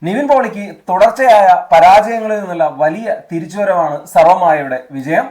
നിവിൻ പോളിക്ക് തുടർച്ചയായ പരാജയങ്ങളിൽ നിന്നുള്ള വലിയ തിരിച്ചുവരവാണ് സർവമായയുടെ വിജയം.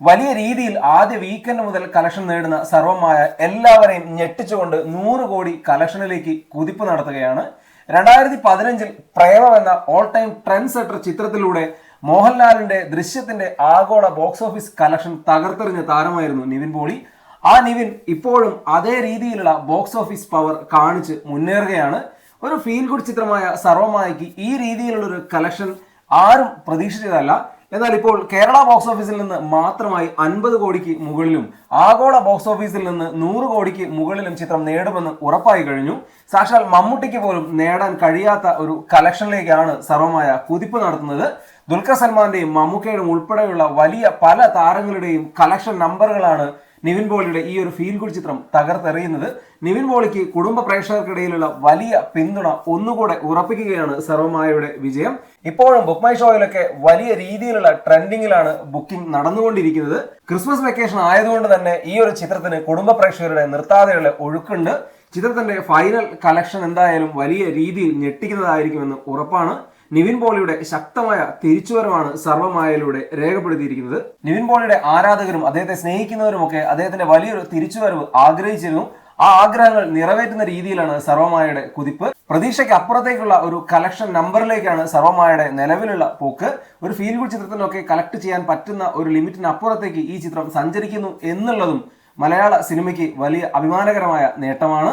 വലിയ രീതിയിൽ ആദ്യ വീക്കെൻഡ് മുതൽ കളക്ഷൻ നേടുന്ന സർവമായ എല്ലാവരെയും ഞെട്ടിച്ചുകൊണ്ട് 100 കോടി കളക്ഷനിലേക്ക് കുതിപ്പ് നടത്തുകയാണ്. 2015 പ്രേമം എന്ന ഓൾ ടൈം ട്രെൻഡ് സെറ്റർ ചിത്രത്തിലൂടെ മോഹൻലാലിന്റെ ദൃശ്യത്തിന്റെ ആഗോള ബോക്സ് ഓഫീസ് കളക്ഷൻ തകർത്തെറിഞ്ഞ താരമായിരുന്നു നിവിൻ പോളി. ആ നിവിൻ ഇപ്പോഴും അതേ രീതിയിലുള്ള ബോക്സ് ഓഫീസ് പവർ കാണിച്ച് മുന്നേറുകയാണ്. ഒരു ഫീൽ ഗുഡ് ചിത്രമായ സർവമായയ്ക്ക് ഈ രീതിയിലുള്ളൊരു കളക്ഷൻ ആരും പ്രതീക്ഷിച്ചതല്ല. എന്നാൽ ഇപ്പോൾ കേരള ബോക്സ് ഓഫീസിൽ നിന്ന് മാത്രമായി 50 കോടിക്ക് മുകളിലും ആഗോള ബോക്സ് ഓഫീസിൽ നിന്ന് 100 കോടിക്ക് മുകളിലും ചിത്രം നേടുമെന്ന് ഉറപ്പായി കഴിഞ്ഞു. സാക്ഷാൽ മമ്മൂട്ടിക്ക് പോലും നേടാൻ കഴിയാത്ത ഒരു കളക്ഷനിലേക്കാണ് സർവമായ കുതിപ്പ് നടത്തുന്നത്. ദുൽഖർ സൽമാന്റെയും മമ്മൂക്കയുടെയും ഉൾപ്പെടെയുള്ള വലിയ പല താരങ്ങളുടെയും കളക്ഷൻ നമ്പറുകളാണ് നിവിൻ പോളിയുടെ ഈ ഒരു ഫീൽ ഗുഡ് ചിത്രം തകർത്തെറിയുന്നത്. നിവിൻ പോളിക്ക് കുടുംബ പ്രേക്ഷകർക്കിടയിലുള്ള വലിയ പിന്തുണ ഒന്നുകൂടെ ഉറപ്പിക്കുകയാണ് സർവമായയുടെ വിജയം. ഇപ്പോഴും ബുക്ക് മൈ ഷോയിലൊക്കെ വലിയ രീതിയിലുള്ള ട്രെൻഡിങ്ങിലാണ് ബുക്കിംഗ് നടന്നുകൊണ്ടിരിക്കുന്നത്. ക്രിസ്മസ് വെക്കേഷൻ ആയതുകൊണ്ട് തന്നെ ഈ ഒരു ചിത്രത്തിന് കുടുംബ പ്രേക്ഷകരുടെ നിർത്താതെയുള്ള ഒഴുക്കുണ്ട്. ചിത്രത്തിന്റെ ഫൈനൽ കളക്ഷൻ എന്തായാലും വലിയ രീതിയിൽ ഞെട്ടിക്കുന്നതായിരിക്കുമെന്ന് ഉറപ്പാണ്. നിവിൻ പോളിയുടെ ശക്തമായ തിരിച്ചുവരവാണ് സർവമായയിലൂടെ രേഖപ്പെടുത്തിയിരിക്കുന്നത്. നിവിൻ പോളിയുടെ ആരാധകരും അദ്ദേഹത്തെ സ്നേഹിക്കുന്നവരുമൊക്കെ അദ്ദേഹത്തിന്റെ വലിയൊരു തിരിച്ചുവരവ് ആഗ്രഹിച്ചിരുന്നു. ആ ആഗ്രഹങ്ങൾ നിറവേറ്റുന്ന രീതിയിലാണ് സർവമായയുടെ കുതിപ്പ്. പ്രതീക്ഷയ്ക്ക് അപ്പുറത്തേക്കുള്ള ഒരു കളക്ഷൻ നമ്പറിലേക്കാണ് സർവമായയുടെ നിലവിലുള്ള പോക്ക്. ഒരു ഫീൽ ഗുഡ് ചിത്രത്തിനൊക്കെ കളക്ട് ചെയ്യാൻ പറ്റുന്ന ഒരു ലിമിറ്റിന് അപ്പുറത്തേക്ക് ഈ ചിത്രം സഞ്ചരിക്കുന്നു എന്നുള്ളതും മലയാള സിനിമയ്ക്ക് വലിയ അഭിമാനകരമായ നേട്ടമാണ്.